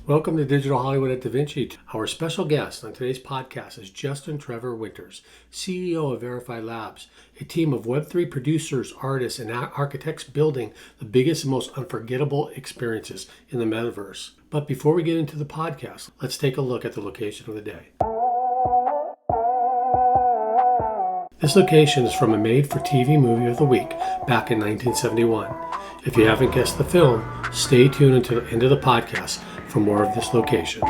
Welcome to Digital Hollywood at DaVinci. Our special guest on today's podcast is Trevor Winters, CEO of Verified Labs, a team of Web3 producers, artists, and architects building the biggest and most unforgettable experiences in the metaverse. But before we get into the podcast, let's take a look at the location of the day. This location is from a made-for-TV movie of the week back in 1971. If you haven't guessed the film, stay tuned until the end of the podcast for more of this location.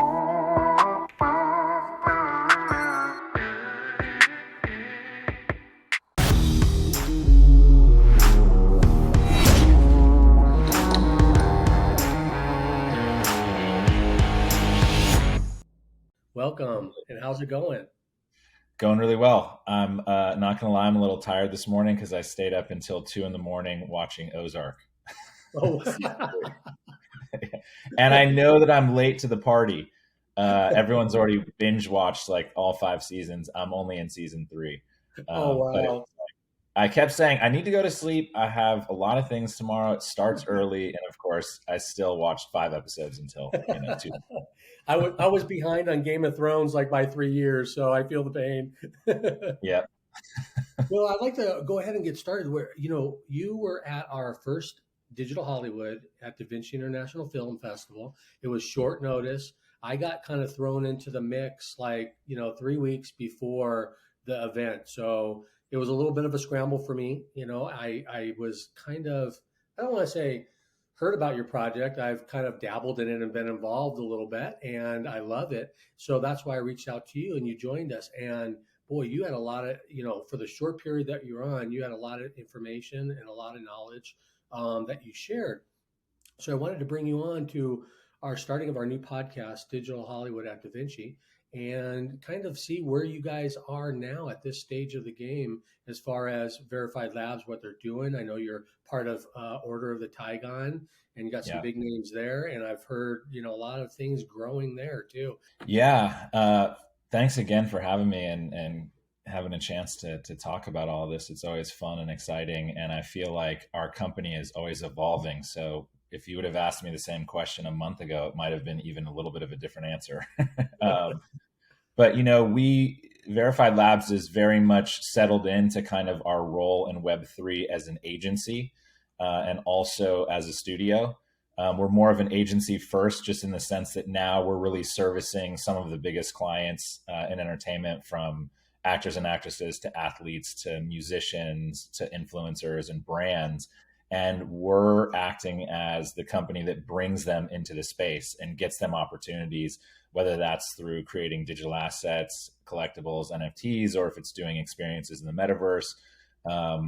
Welcome, and how's it going? Going really well. I'm not gonna lie, I'm a little tired this morning because I stayed up until 2 a.m. watching Ozark. Oh, and I know that I'm late to the party. Everyone's already binge watched like all 5 seasons. I'm only in season 3. Oh, wow. I kept saying I need to go to sleep. I have a lot of things tomorrow. It starts early, and of course, I still watched 5 episodes until 2. I was behind on Game of Thrones like by 3 years, so I feel the pain. Yeah. Well, I'd like to go ahead and get started. Where you were at our first Digital Hollywood at DaVinci International Film Festival. It was short notice. I got kind of thrown into the mix 3 weeks before the event, so it was a little bit of a scramble for me. I was kind of, I don't want to say heard about your project. I've kind of dabbled in it and been involved a little bit, and I love it. So that's why I reached out to you and you joined us. And boy, you had a lot of, for the short period that you were on, you had a lot of information and a lot of knowledge that you shared. So I wanted to bring you on to our starting of our new podcast, Digital Hollywood at DaVinci, and kind of see where you guys are now at this stage of the game as far as Verified Labs, what they're doing. I know you're part of Order of the Tygon, and you got some big names there, and I've heard a lot of things growing there too. Yeah, thanks again for having me and having a chance to talk about all of this. It's always fun and exciting, and I feel like our company is always evolving. So if you would have asked me the same question a month ago, it might have been even a little bit of a different answer. But Verified Labs is very much settled into kind of our role in Web3 as an agency and also as a studio. We're more of an agency first, just in the sense that now we're really servicing some of the biggest clients in entertainment, from actors and actresses to athletes to musicians to influencers and brands. And we're acting as the company that brings them into the space and gets them opportunities, whether that's through creating digital assets, collectibles, NFTs, or if it's doing experiences in the metaverse.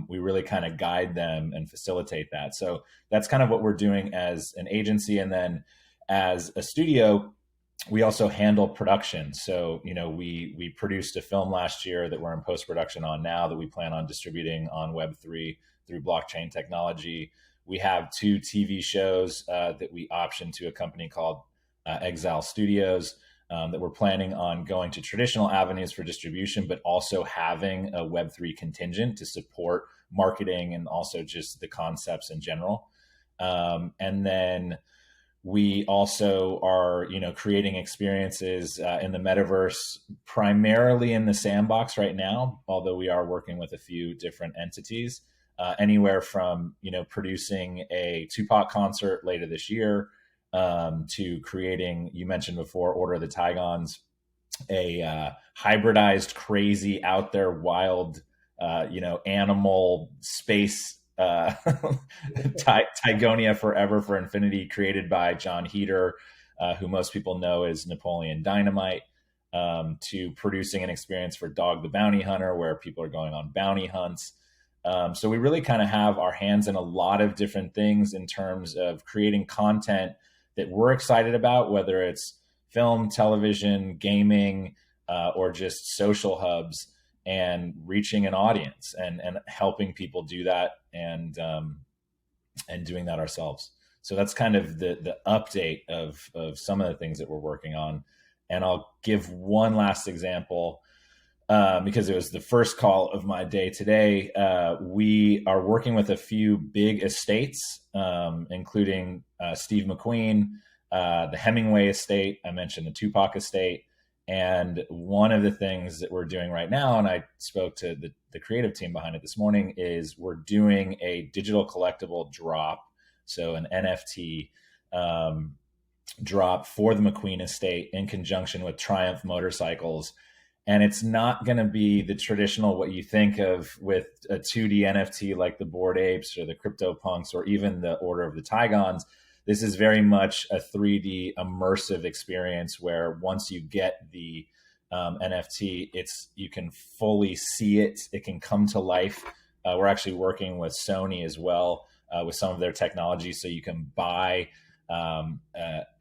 We really kind of guide them and facilitate that. So that's kind of what we're doing as an agency. And then as a studio, we also handle production. So, we produced a film last year that we're in post-production on now that we plan on distributing on Web3 through blockchain technology. We have 2 TV shows that we optioned to a company called Exile Studios that we're planning on going to traditional avenues for distribution, but also having a Web3 contingent to support marketing and also just the concepts in general. And then we also are, creating experiences in the metaverse, primarily in the sandbox right now, although we are working with a few different entities, anywhere from, producing a Tupac concert later this year, to creating, you mentioned before, Order of the Tygons, a hybridized, crazy, out there, wild, animal space Tygonia Forever for Infinity, created by Jon Heder, who most people know as Napoleon Dynamite, to producing an experience for Dog the Bounty Hunter, where people are going on bounty hunts. So we really kind of have our hands in a lot of different things in terms of creating content that we're excited about, whether it's film, television, gaming, or just social hubs, and reaching an audience and helping people do that and doing that ourselves. So that's kind of the update of some of the things that we're working on. And I'll give one last example because it was the first call of my day today. We are working with a few big estates, including Steve McQueen, the Hemingway estate. I mentioned the Tupac estate. And one of the things that we're doing right now, and I spoke to the creative team behind it this morning, is we're doing a digital collectible drop. So an NFT drop for the McQueen estate in conjunction with Triumph Motorcycles. And it's not going to be the traditional, what you think of with a 2D NFT like the Bored Apes or the CryptoPunks or even the Order of the Tigons. This is very much a 3D immersive experience where once you get the NFT, you can fully see it. It can come to life. We're actually working with Sony as well with some of their technology, so you can buy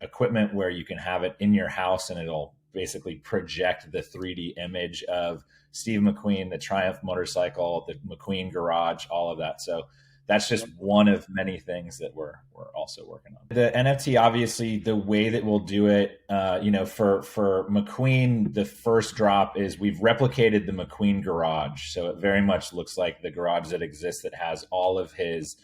equipment where you can have it in your house and it'll basically project the 3D image of Steve McQueen, the Triumph motorcycle, the McQueen garage, all of that. So that's just one of many things that we're also working on. The NFT, obviously, the way that we'll do it, for McQueen, the first drop is we've replicated the McQueen garage. So it very much looks like the garage that exists that has all of his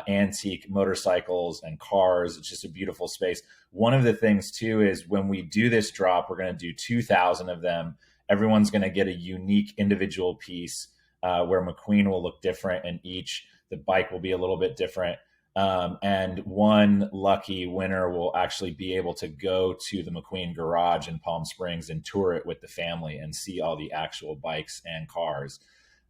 antique motorcycles and cars. It's just a beautiful space. One of the things too is when we do this drop, we're going to do 2,000 of them. Everyone's going to get a unique individual piece where McQueen will look different in each. The bike will be a little bit different. And one lucky winner will actually be able to go to the McQueen garage in Palm Springs and tour it with the family and see all the actual bikes and cars.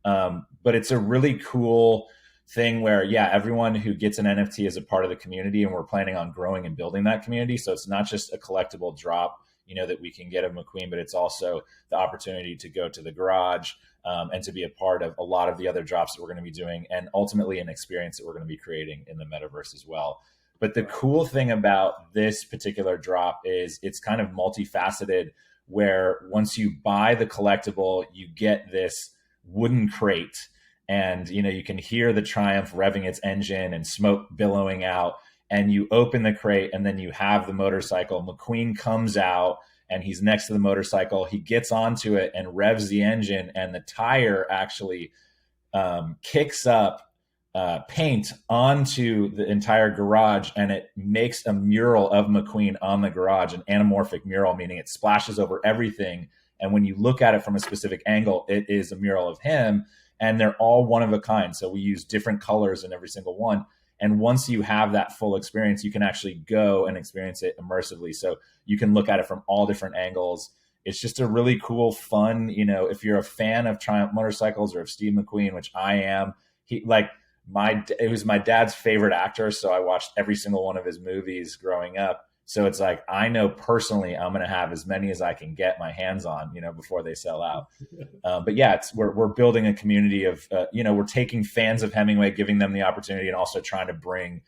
But it's a really cool thing where, everyone who gets an NFT is a part of the community, and we're planning on growing and building that community. So it's not just a collectible drop, that we can get of McQueen, but it's also the opportunity to go to the garage and to be a part of a lot of the other drops that we're going to be doing, and ultimately an experience that we're going to be creating in the metaverse as well. But the cool thing about this particular drop is it's kind of multifaceted, where once you buy the collectible, you get this wooden crate. And, you can hear the Triumph revving its engine and smoke billowing out. And you open the crate and then you have the motorcycle. McQueen comes out and he's next to the motorcycle. He gets onto it and revs the engine, and the tire actually kicks up paint onto the entire garage, and it makes a mural of McQueen on the garage, an anamorphic mural, meaning it splashes over everything. And when you look at it from a specific angle, it is a mural of him. And they're all one of a kind. So we use different colors in every single one. And once you have that full experience, you can actually go and experience it immersively. So you can look at it from all different angles. It's just a really cool, fun, if you're a fan of Triumph motorcycles or of Steve McQueen, which I am, it was my dad's favorite actor. So I watched every single one of his movies growing up. So it's like, I know personally I'm going to have as many as I can get my hands on, before they sell out. But we're building a community of, we're taking fans of Hemingway, giving them the opportunity, and also trying to bring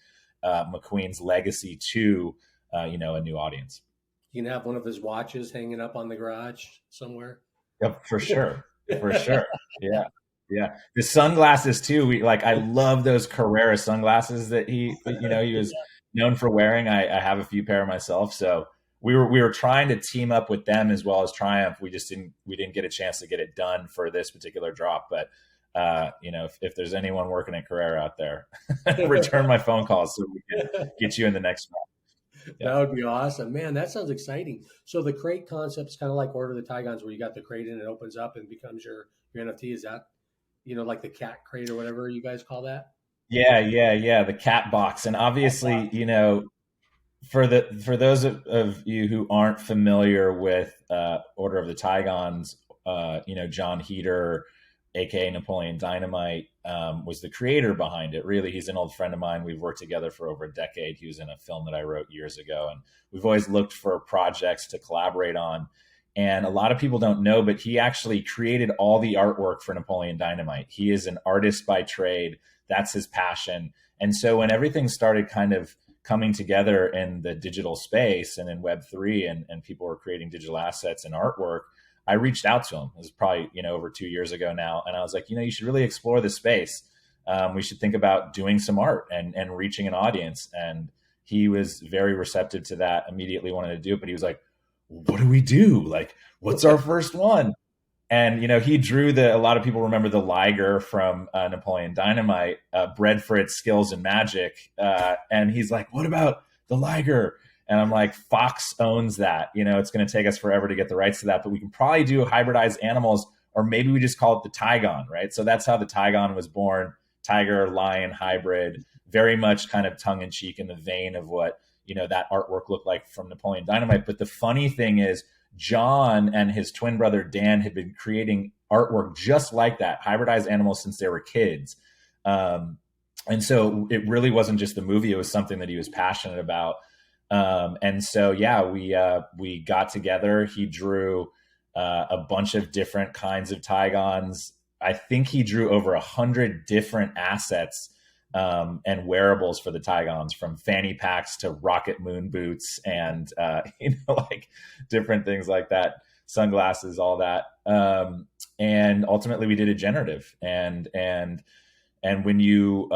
McQueen's legacy to, a new audience. You can have one of his watches hanging up on the garage somewhere. Yep, for sure. For sure. Yeah. Yeah. The sunglasses too. I love those Carrera sunglasses that he was known for wearing. I have a few pair myself. So we were trying to team up with them as well as Triumph. We didn't get a chance to get it done for this particular drop. But if there's anyone working at Carrera out there, return my phone calls so we can get you in the next drop. Yeah. That would be awesome, man. That sounds exciting. So the crate concept is kind of like Order of the Tigons, where you got the crate and it opens up and becomes your NFT. Is that, like the cat crate or whatever you guys call that? Yeah. The cat box. And obviously, for those of you who aren't familiar with Order of the Tigons, Jon Heder, aka Napoleon Dynamite, was the creator behind it. Really, he's an old friend of mine. We've worked together for over a decade. He was in a film that I wrote years ago, and we've always looked for projects to collaborate on. And a lot of people don't know, but he actually created all the artwork for Napoleon Dynamite. He is an artist by trade. That's his passion. And so when everything started kind of coming together in the digital space and in Web3 and people were creating digital assets and artwork, I reached out to him. It was probably, over 2 years ago now. And I was like, you should really explore this space. We should think about doing some art and reaching an audience. And he was very receptive to that, immediately wanted to do it. But he was like, what do we do? Like, what's our first one? And, he drew a lot of people remember the Liger from Napoleon Dynamite, bred for its skills and magic. And he's like, what about the Liger? And I'm like, Fox owns that. It's going to take us forever to get the rights to that, but we can probably do hybridized animals, or maybe we just call it the Tigon, right? So that's how the Tigon was born. Tiger lion hybrid, very much kind of tongue in cheek in the vein of what, that artwork looked like from Napoleon Dynamite. But the funny thing is, Jon and his twin brother Dan had been creating artwork just like that, hybridized animals, since they were kids. And so it really wasn't just the movie; it was something that he was passionate about. And so, yeah, we got together. He drew a bunch of different kinds of Tigons. I think he drew over 100 different assets and wearables for the Tigons, from fanny packs to rocket moon boots and like different things like that, sunglasses, all that. And ultimately, we did a generative, and when you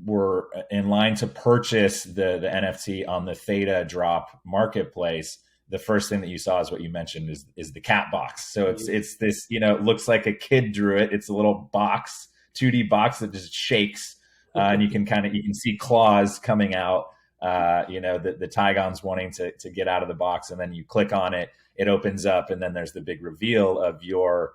were in line to purchase the NFT on the Theta Drop marketplace, the first thing that you saw is what you mentioned, is the cat box. So it's this, it looks like a kid drew it. It's a little box, 2D box that just shakes, and you can see claws coming out. The Tigon's wanting to get out of the box, and then you click on it, it opens up, and then there's the big reveal of your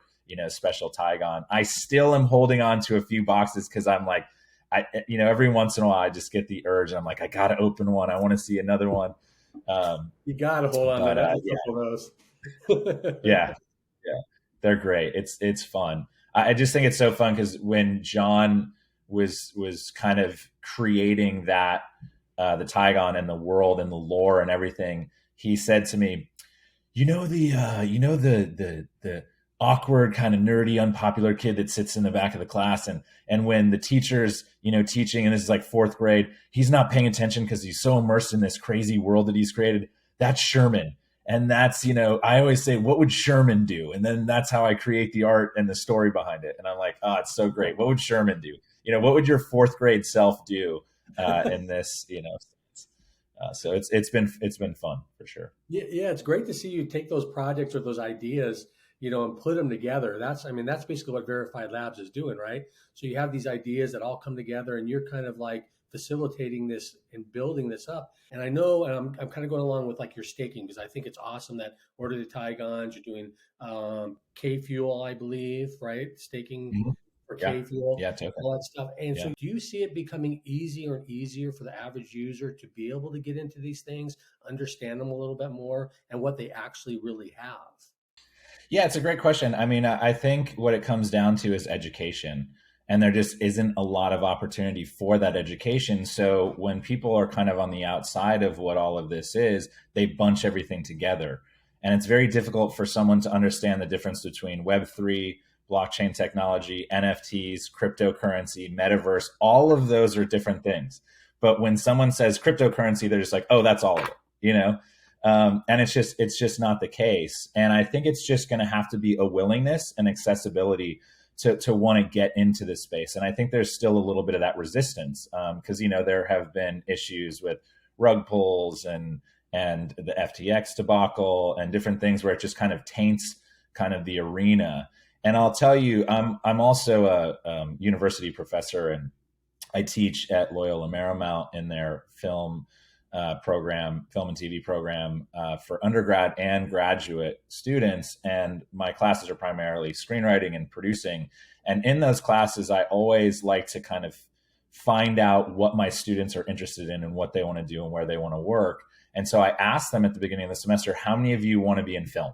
special Tigon. I still am holding on to a few boxes because I'm like, every once in a while I just get the urge, and I'm like, I gotta open one. I want to see another one. You gotta hold on to that. Those. Yeah, they're great. It's fun. I just think it's so fun because when Jon was kind of creating that, the Tigon and the world and the lore and everything, he said to me, the awkward, kind of nerdy, unpopular kid that sits in the back of the class, and when the teacher's teaching, and this is like fourth grade, he's not paying attention because he's so immersed in this crazy world that he's created. That's Sherman. And that's, I always say, what would Sherman do? And then that's how I create the art and the story behind it. And I'm like, oh, it's so great. What would Sherman do? What would your fourth grade self do in this, so it's been fun for sure. Yeah, it's great to see you take those projects or those ideas, and put them together. That's basically what Verified Labs is doing, right? So you have these ideas that all come together, and you're kind of like facilitating this and building this up. And I know, and I'm kind of going along with like your staking, because I think it's awesome that Order the Tigons, you're doing K Fuel, I believe, right? Staking. Mm-hmm. For K Fuel, totally. All that stuff. And so do you see it becoming easier and easier for the average user to be able to get into these things, understand them a little bit more, and what they actually really have? Yeah, it's a great question. I mean, I think what it comes down to is education, and there just isn't a lot of opportunity for that education. So when people are kind of on the outside of what all of this is, they bunch everything together. And it's very difficult for someone to understand the difference between Web3, blockchain technology, NFTs, cryptocurrency, metaverse. All of those are different things. But when someone says cryptocurrency, they're just like, oh, that's all of it, and it's just not the case. And I think it's just going to have to be a willingness and accessibility to want to get into this space. And I think there's still a little bit of that resistance because, there have been issues with rug pulls and the FTX debacle and different things where it just kind of taints kind of the arena. And I'll tell you, I'm also a university professor, and I teach at Loyola Marymount in their film and TV program for undergrad and graduate students. And my classes are primarily screenwriting and producing. And in those classes, I always like to kind of find out what my students are interested in and what they want to do and where they want to work. And so I asked them at the beginning of the semester, how many of you want to be in film?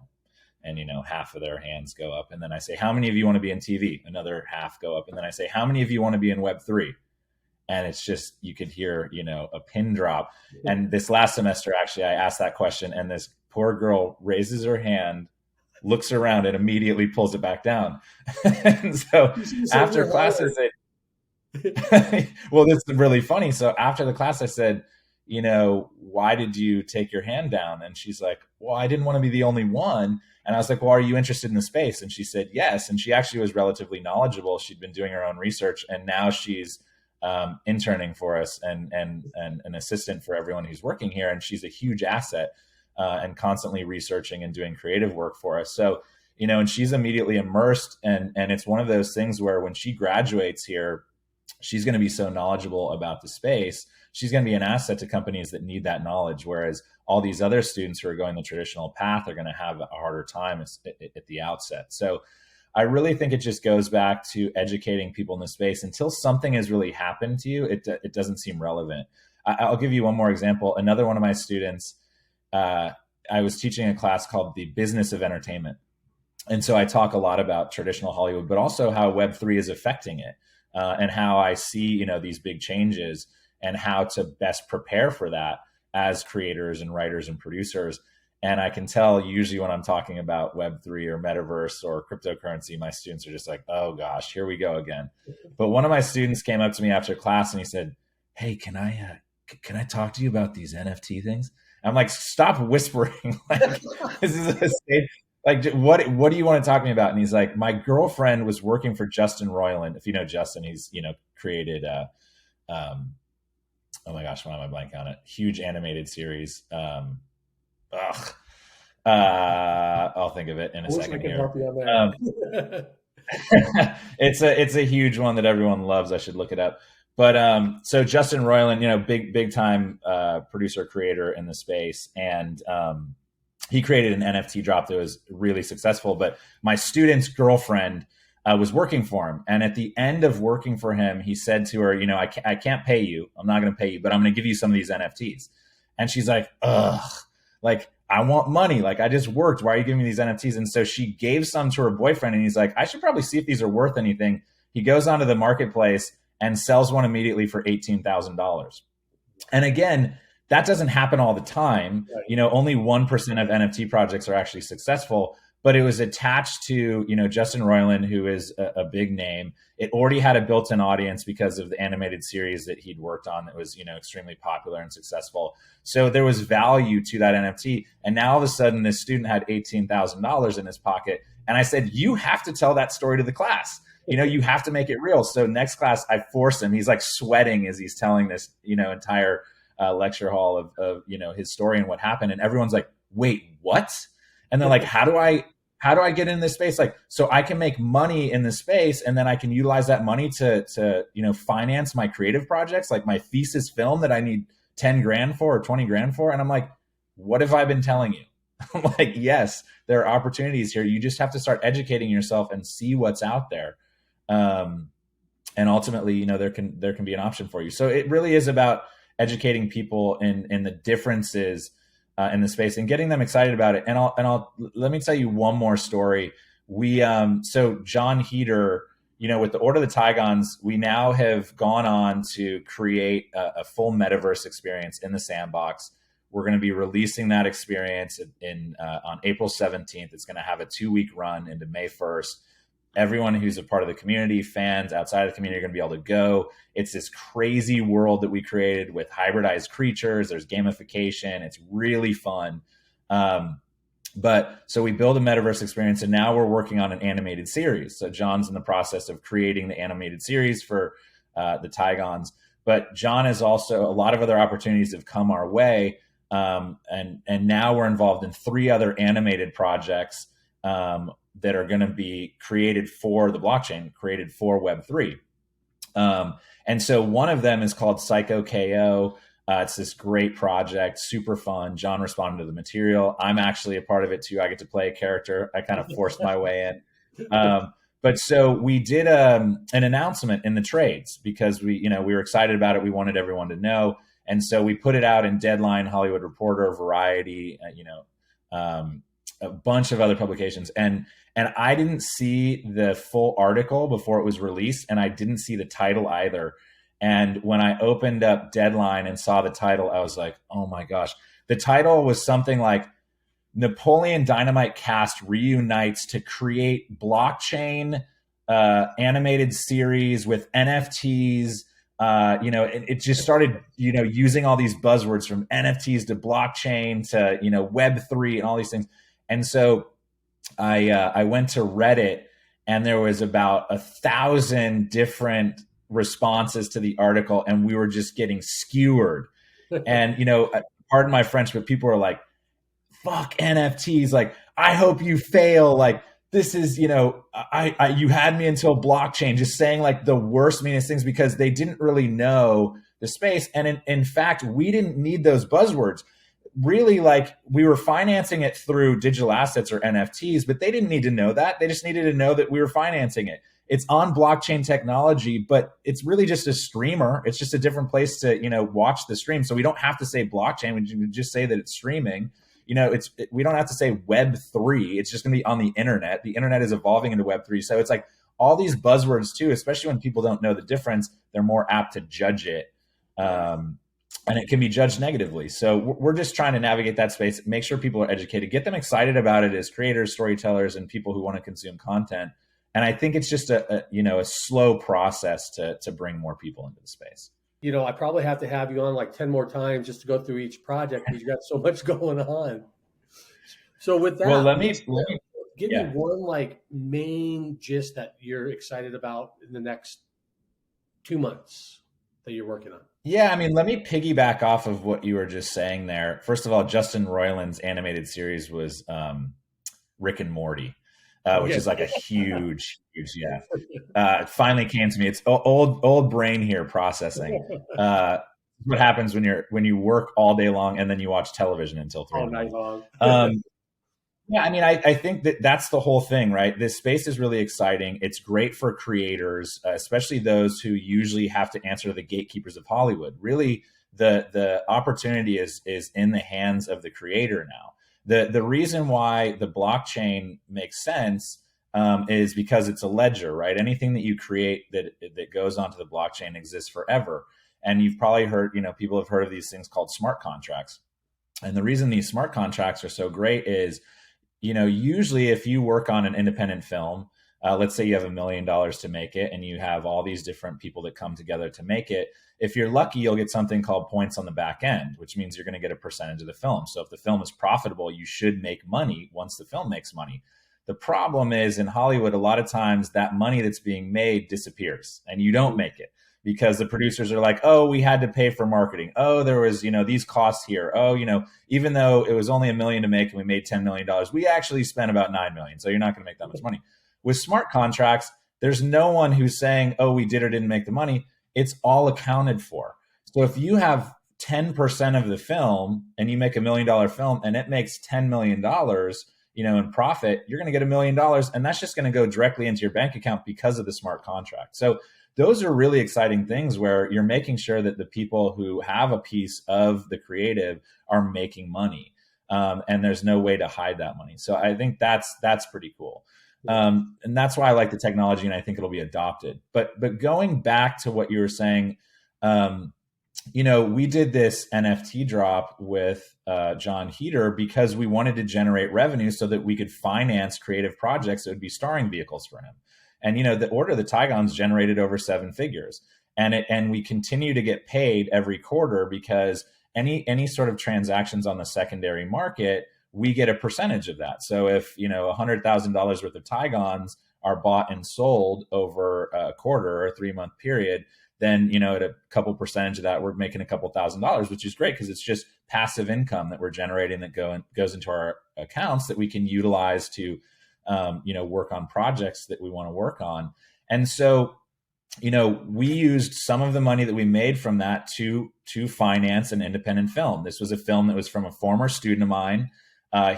And, half of their hands go up. And then I say, how many of you want to be in TV? Another half go up. And then I say, how many of you want to be in Web3? And it's just, you could hear, a pin drop. And this last semester, actually, I asked that question, and this poor girl raises her hand, looks around, and immediately pulls it back down. And so after class, I said, well, this is really funny. So after the class, I said, why did you take your hand down? And she's like, well, I didn't want to be the only one. And I was like, well, are you interested in the space? And she said, yes. And she actually was relatively knowledgeable. She'd been doing her own research, and now she's interning for us and an assistant for everyone who's working here. And she's a huge asset and constantly researching and doing creative work for us. So, and she's immediately immersed. And it's one of those things where when she graduates here, she's going to be so knowledgeable about the space. She's going to be an asset to companies that need that knowledge. Whereas all these other students who are going the traditional path are going to have a harder time at the outset. So I really think it just goes back to educating people in the space. Until something has really happened to you, it doesn't seem relevant. I'll give you one more example. Another one of my students, I was teaching a class called The Business of Entertainment. And so I talk a lot about traditional Hollywood, but also how Web3 is affecting it, and how I see, these big changes and how to best prepare for that as creators and writers and producers. And I can tell usually when I'm talking about Web3 or metaverse or cryptocurrency, my students are just like, oh gosh, here we go again. But one of my students came up to me after class and he said, hey, can I talk to you about these NFT things? I'm like, stop whispering. Like, this is a stage. Like, what do you want to talk to me about? And he's like, my girlfriend was working for Justin Roiland. If you know Justin, he's, created, oh my gosh, why am I blanking on it? Huge animated series. I'll think of it in a second here. It's a huge one that everyone loves. I should look it up. But so Justin Roiland, big time producer creator in the space, and he created an NFT drop that was really successful. But my student's girlfriend was working for him, and at the end of working for him, he said to her, I can't pay you. I'm not going to pay you, but I'm going to give you some of these NFTs. And she's like, ugh, like, I want money. Like, I just worked. Why are you giving me these NFTs? And so she gave some to her boyfriend, and he's like, I should probably see if these are worth anything. He goes onto the marketplace and sells one immediately for $18,000. And again, that doesn't happen all the time. Right. Only 1% of NFT projects are actually successful, but it was attached to, Justin Roiland, who is a big name. It already had a built-in audience because of the animated series that he'd worked on that was, extremely popular and successful. So there was value to that NFT. And now all of a sudden, this student had $18,000 in his pocket. And I said, you have to tell that story to the class. You have to make it real. So next class, I force him. He's like sweating as he's telling this, entire lecture hall of his story and what happened. And everyone's like, wait, what? And they're like, how do I get in this space? Like, so I can make money in this space, and then I can utilize that money to finance my creative projects, like my thesis film that I need 10 grand for or 20 grand for. And I'm like, what have I been telling you? I'm like, yes, there are opportunities here. You just have to start educating yourself and see what's out there. And ultimately, there can be an option for you. So it really is about educating people in the differences in the space and getting them excited about it. And let me tell you one more story. So Jon Heder, with the Order of the Tigons, we now have gone on to create a full metaverse experience in the sandbox. We're going to be releasing that experience on April 17th. It's going to have a 2-week run into May 1st. Everyone who's a part of the community, fans outside of the community, are going to be able to go. It's this crazy world that we created with hybridized creatures. There's gamification. It's really fun. But so we build a metaverse experience, and now we're working on an animated series. So Jon's in the process of creating the animated series for the Tigons. But Jon has also, a lot of other opportunities have come our way. And now we're involved in 3 other animated projects that are going to be created for the blockchain, created for Web3. And so one of them is called Psycho KO. It's this great project, super fun. Jon responded to the material. I'm actually a part of it too. I get to play a character. I kind of forced my way in. But so we did an announcement in the trades because we were excited about it. We wanted everyone to know. And so we put it out in Deadline, Hollywood Reporter, Variety, a bunch of other publications. And I didn't see the full article before it was released, and I didn't see the title either. And when I opened up Deadline and saw the title, I was like, oh my gosh. The title was something like Napoleon Dynamite cast reunites to create blockchain animated series with NFTs. It just started, using all these buzzwords from NFTs to blockchain to, Web3 and all these things. And so I went to Reddit, and there was about 1,000 different responses to the article, and we were just getting skewered. And, pardon my French, but people are like, fuck NFTs. Like, I hope you fail. Like, this is, you had me until blockchain, just saying like the worst, meanest things because they didn't really know the space. And in fact, we didn't need those buzzwords. really, like, we were financing it through digital assets or NFTs, but they didn't need to know that. They just needed to know that we were financing it. It's on blockchain technology, but it's really just a streamer. It's just a different place to, watch the stream. So we don't have to say blockchain. We can just say that it's streaming. We don't have to say Web3. It's just going to be on the internet. The internet is evolving into Web3. So it's like all these buzzwords too, especially when people don't know the difference, they're more apt to judge it. And it can be judged negatively. So we're just trying to navigate that space, make sure people are educated, get them excited about it as creators, storytellers, and people who want to consume content. And I think it's just a slow process to bring more people into the space. I probably have to have you on like 10 more times just to go through each project because you got so much going on. So with that, let me give me one like main gist that you're excited about in the next 2 months that you're working on. Yeah, I mean, let me piggyback off of what you were just saying there. First of all, Justin Roiland's animated series was Rick and Morty, which is like a huge, it finally came to me. It's old brain here processing. What happens when you work all day long and then you watch television until 3 all night long. Yeah, I mean, I think that's the whole thing, right? This space is really exciting. It's great for creators, especially those who usually have to answer to the gatekeepers of Hollywood. Really, the opportunity is in the hands of the creator now. The reason why the blockchain makes sense is because it's a ledger, right? Anything that you create that goes onto the blockchain exists forever. And you've probably heard, people have heard of these things called smart contracts. And the reason these smart contracts are so great is, usually if you work on an independent film, let's say you have $1 million to make it and you have all these different people that come together to make it. If you're lucky, you'll get something called points on the back end, which means you're going to get a percentage of the film. So if the film is profitable, you should make money once the film makes money. The problem is in Hollywood, a lot of times that money that's being made disappears and you don't make it. Because the producers are like, oh, we had to pay for marketing. Oh, there was, these costs here. Oh, even though it was only $1 million to make and we made $10 million, we actually spent about $9 million. So you're not going to make that much money. With smart contracts, there's no one who's saying, oh, we did or didn't make the money. It's all accounted for. So if you have 10% of the film and you make $1 million film and it makes $10 million, in profit, you're going to get $1 million. And that's just going to go directly into your bank account because of the smart contract. So those are really exciting things where you're making sure that the people who have a piece of the creative are making money. And there's no way to hide that money. So I think that's pretty cool. And that's why I like the technology and I think it'll be adopted. But going back to what you were saying, we did this NFT drop with Jon Heder because we wanted to generate revenue so that we could finance creative projects that would be starring vehicles for him. And, the Order of the Tigons generated over 7 figures. And we continue to get paid every quarter because any sort of transactions on the secondary market, we get a percentage of that. So if, $100,000 worth of Tigons are bought and sold over a quarter or a 3-month period, then, at a couple percentage of that, we're making a couple $1,000s, which is great because it's just passive income that we're generating that goes into our accounts that we can utilize to work on projects that we want to work on. And so, we used some of the money that we made from that to finance an independent film. This was a film that was from a former student of mine.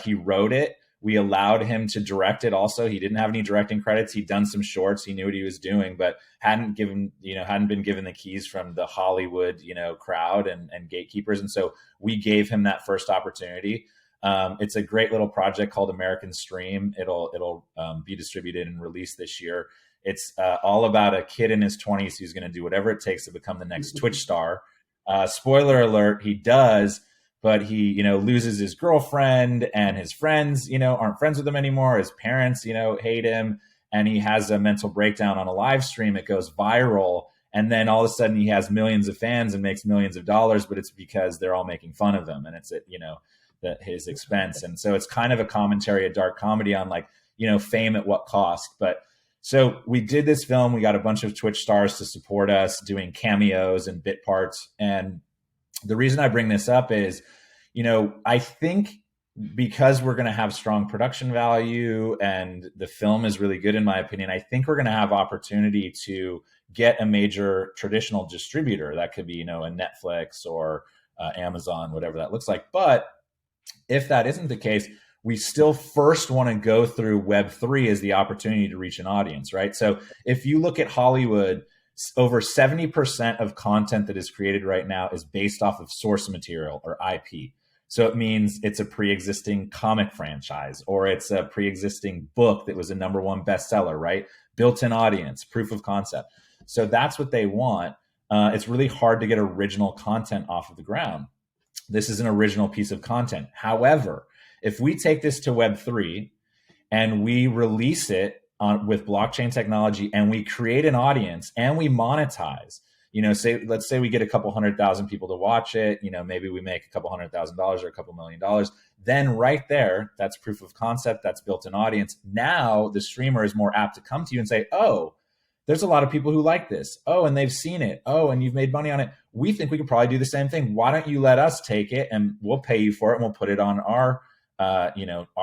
He wrote it. We allowed him to direct it also. He didn't have any directing credits. He'd done some shorts. He knew what he was doing, but hadn't been given the keys from the Hollywood, crowd and gatekeepers. And so we gave him that first opportunity. It's a great little project called American Stream. It'll be distributed and released this year. It's all about a kid in his 20s who's going to do whatever it takes to become the next Twitch star. Spoiler alert, he does, but he, loses his girlfriend and his friends, aren't friends with him anymore. His parents, hate him, and he has a mental breakdown on a live stream. It goes viral. And then all of a sudden he has millions of fans and makes millions of dollars, but it's because they're all making fun of him and it's at, his expense. And so it's kind of a commentary, a dark comedy on fame at what cost. But so we did this film. We got a bunch of Twitch stars to support us doing cameos and bit parts. And the reason I bring this up is, I think because we're going to have strong production value and the film is really good, in my opinion, I think we're going to have opportunity to get a major traditional distributor. That could be, a Netflix or Amazon, whatever that looks like. But If that isn't the case, we still first want to go through Web3 as the opportunity to reach an audience, right? So if you look at Hollywood, over 70% of content that is created right now is based off of source material or IP. So it means it's a pre-existing comic franchise, or it's a pre-existing book that was a #1 bestseller, right? Built-in audience, proof of concept. So that's what they want. It's really hard to get original content off of the ground. This is an original piece of content. However, if we take this to Web3 and we release it with blockchain technology and we create an audience and we monetize, let's say we get a couple 100,000 people to watch it, maybe we make a couple $100,000 or a couple $1 million. Then right there, that's proof of concept, that's built an audience. Now the streamer is more apt to come to you and say, oh, there's a lot of people who like this. Oh, and they've seen it. Oh, and you've made money on it. We think we could probably do the same thing. Why don't you let us take it and we'll pay you for it and we'll put it on our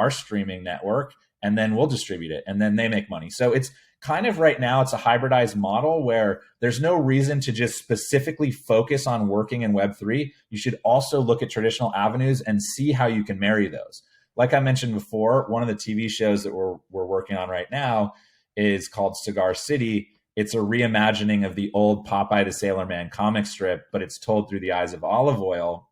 streaming network, and then we'll distribute it, and then they make money. So it's kind of right now, it's a hybridized model where there's no reason to just specifically focus on working in Web3. You should also look at traditional avenues and see how you can marry those. Like I mentioned before, one of the TV shows that we're working on right now is called Cigar City. It's a reimagining of the old Popeye the Sailor Man comic strip, but it's told through the eyes of Olive Oil.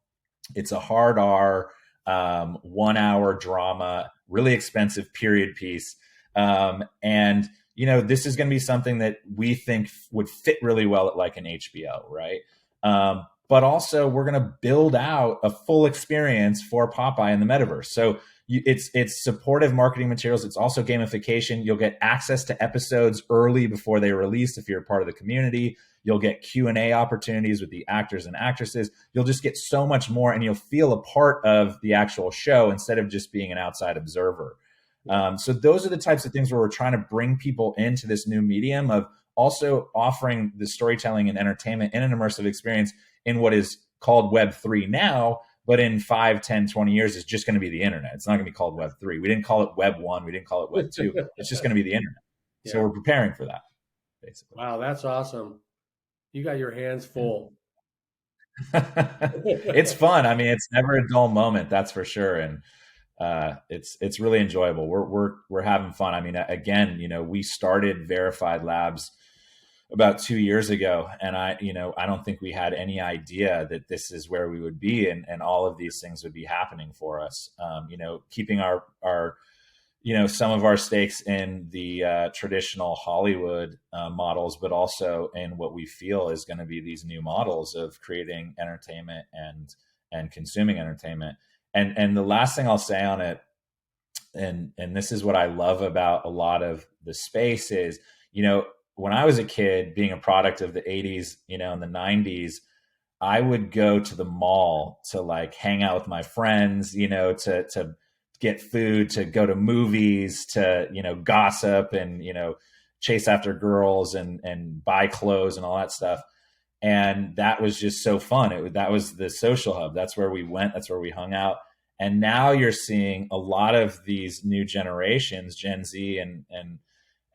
It's a hard R, 1 hour drama, really expensive period piece. And, this is going to be something that we think would fit really well at like an HBO, right? But also we're going to build out a full experience for Popeye in the metaverse. So it's supportive marketing materials. It's also gamification. You'll get access to episodes early before they release if you're a part of the community. You'll get Q&A opportunities with the actors and actresses. You'll just get so much more, and you'll feel a part of the actual show instead of just being an outside observer. So those are the types of things where we're trying to bring people into this new medium of also offering the storytelling and entertainment in an immersive experience in what is called Web3 now, but in 5, 10, 20 years, it's just going to be the internet. It's not going to be called Web3. We didn't call it Web1. We didn't call it Web2. It's just going to be the internet. Yeah. So we're preparing for that, basically. Wow, that's awesome. You got your hands full. It's fun. I mean, it's never a dull moment, that's for sure. And it's really enjoyable. We're having fun. I mean, again, we started Verified Labs about 2 years ago, and I don't think we had any idea that this is where we would be, and all of these things would be happening for us. Keeping our some of our stakes in the traditional Hollywood models, but also in what we feel is going to be these new models of creating entertainment and consuming entertainment. And the last thing I'll say on it, and this is what I love about a lot of the space is, when I was a kid, being a product of the 80s, in the 90s, I would go to the mall to like hang out with my friends, to get food, to go to movies, to, gossip and, chase after girls and buy clothes and all that stuff. And that was just so fun. That was the social hub. That's where we went. That's where we hung out. And now you're seeing a lot of these new generations, Gen Z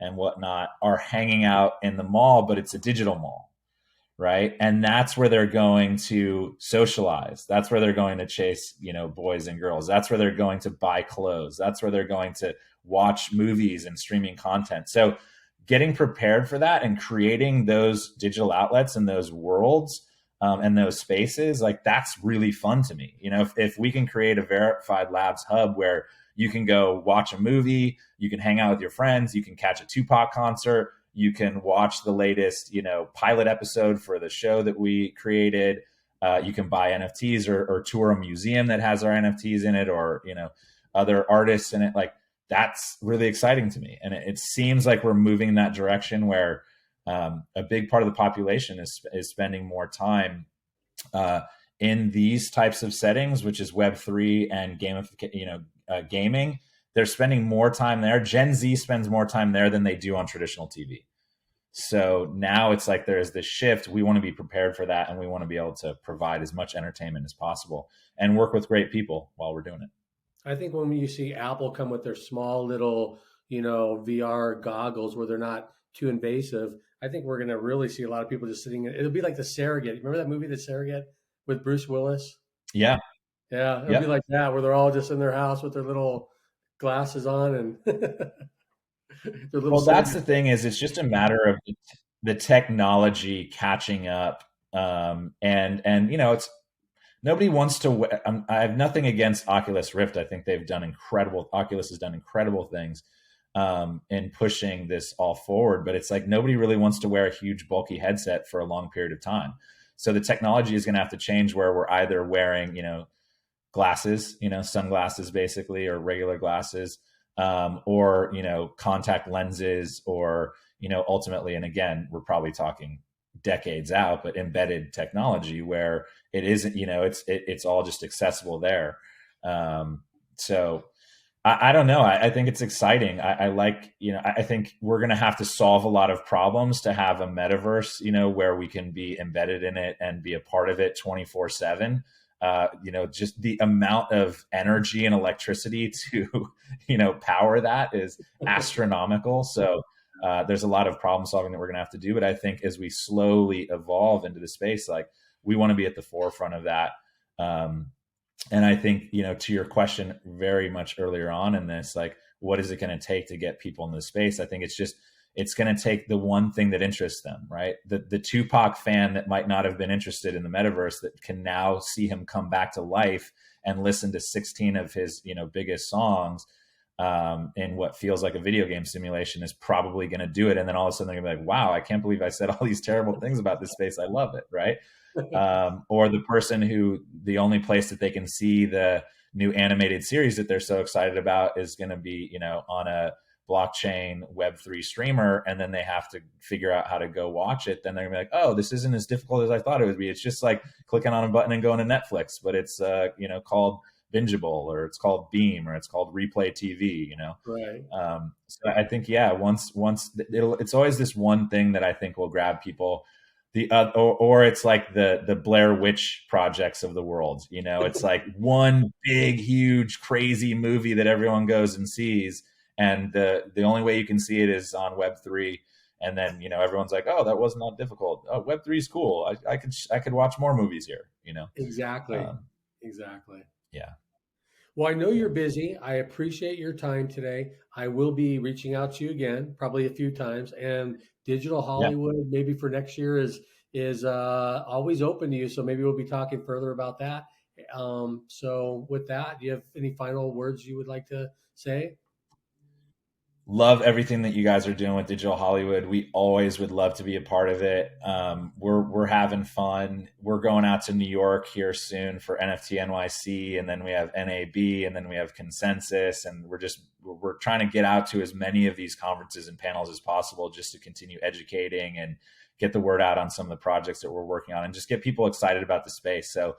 and whatnot, are hanging out in the mall, but it's a digital mall, right? And that's where they're going to socialize. That's where they're going to chase, boys and girls. That's where they're going to buy clothes. That's where they're going to watch movies and streaming content. So getting prepared for that and creating those digital outlets and those worlds and those spaces, like that's really fun to me. If we can create a Verified Labs hub where you can go watch a movie, you can hang out with your friends, you can catch a Tupac concert, you can watch the latest, pilot episode for the show that we created. You can buy NFTs or tour a museum that has our NFTs in it, or, other artists in it. Like that's really exciting to me. And it seems like we're moving in that direction where a big part of the population is spending more time in these types of settings, which is Web3 and gaming. They're spending more time there. Gen Z spends more time there than they do on traditional TV. So now it's like there's this shift. We want to be prepared for that, and we want to be able to provide as much entertainment as possible and work with great people while we're doing it. I think when you see Apple come with their small little, VR goggles where they're not too invasive, I think we're going to really see a lot of people just sitting in. It'll be like The Surrogate. Remember that movie, The Surrogate, with Bruce Willis? Yeah. Yeah, it'll be Yep. like that where they're all just in their house with their little glasses on and their little Well, that's Santa. the thing is it's just a matter of the technology catching up. And it's nobody wants to. I have nothing against Oculus Rift. I think they've done incredible. Oculus has done incredible things in pushing this all forward. But it's like nobody really wants to wear a huge bulky headset for a long period of time. So the technology is going to have to change where we're either wearing, glasses, sunglasses basically, or regular glasses, or, contact lenses, or, ultimately, and again, we're probably talking decades out, but embedded technology where it isn't, it's all just accessible there. So I don't know. I think it's exciting. I like, I think we're going to have to solve a lot of problems to have a metaverse, where we can be embedded in it and be a part of it 24/7. Just the amount of energy and electricity to, power that is astronomical. So there's a lot of problem solving that we're going to have to do. But I think as we slowly evolve into the space, like we want to be at the forefront of that. And I think, to your question very much earlier on in this, like, what is it going to take to get people in the space? I think it's going to take the one thing that interests them, right? The Tupac fan that might not have been interested in the metaverse that can now see him come back to life and listen to 16 of his, biggest songs in what feels like a video game simulation is probably going to do it. And then all of a sudden they're going to be like, wow, I can't believe I said all these terrible things about this space. I love it, right? Or the person who the only place that they can see the new animated series that they're so excited about is going to be, on a blockchain Web3 streamer, and then they have to figure out how to go watch it. Then they're gonna be like, oh, this isn't as difficult as I thought it would be. It's just like clicking on a button and going to Netflix, but it's called bingeable, or it's called Beam, or it's called Replay TV. Right. So I think once it's always this one thing that I think will grab people. Or it's like the Blair Witch projects of the world. It's like one big, huge, crazy movie that everyone goes and sees, and the only way you can see it is on Web3. And then everyone's like, oh, that was not difficult. Oh, Web3 is cool. I could watch more movies here. Exactly. Um, Exactly. yeah. Well, I know you're busy. I appreciate your time today. I will be reaching out to you again, probably a few times. And Digital Yeah. Hollywood, maybe for next year, is always open to you. So maybe we'll be talking further about that. So with that, do you have any final words you would like to say? Love everything that you guys are doing with Digital Hollywood. We always would love to be a part of it. We're having fun. We're going out to New York here soon for NFT NYC, and then we have NAB, and then we have Consensus, and we're trying to get out to as many of these conferences and panels as possible, just to continue educating and get the word out on some of the projects that we're working on, and just get people excited about the space. So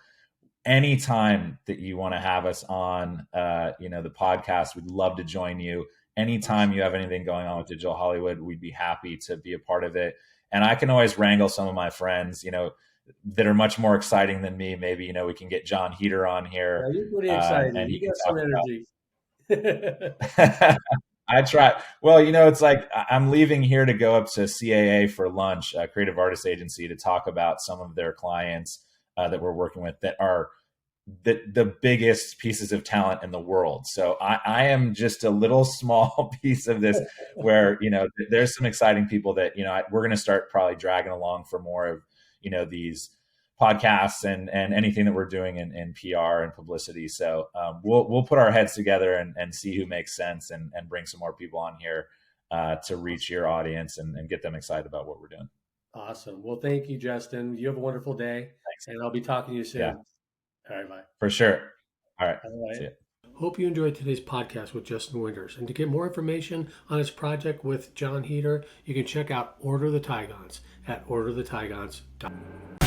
anytime that you want to have us on, the podcast, we'd love to join you. Anytime you have anything going on with Digital Hollywood, we'd be happy to be a part of it. And I can always wrangle some of my friends, that are much more exciting than me. Maybe, we can get Jon Heder on here. Yeah, you're pretty excited. And he You can got some energy. talk about I try. Well, it's like I'm leaving here to go up to CAA for lunch, a creative artist agency, to talk about some of their clients that we're working with that are the biggest pieces of talent in the world. So I am just a little small piece of this where, there's some exciting people that, we're going to start probably dragging along for more of, these podcasts and anything that we're doing in PR and publicity. So we'll put our heads together and see who makes sense and bring some more people on here to reach your audience and get them excited about what we're doing. Awesome. Well, thank you, Justin. You have a wonderful day. Thanks. And I'll be talking to you soon. Yeah, All right, bye. for sure. All right. All right. See ya. Hope you enjoyed today's podcast with Justin Winters. And to get more information on his project with Jon Heder, you can check out Order the Tigons at orderthetigons.com.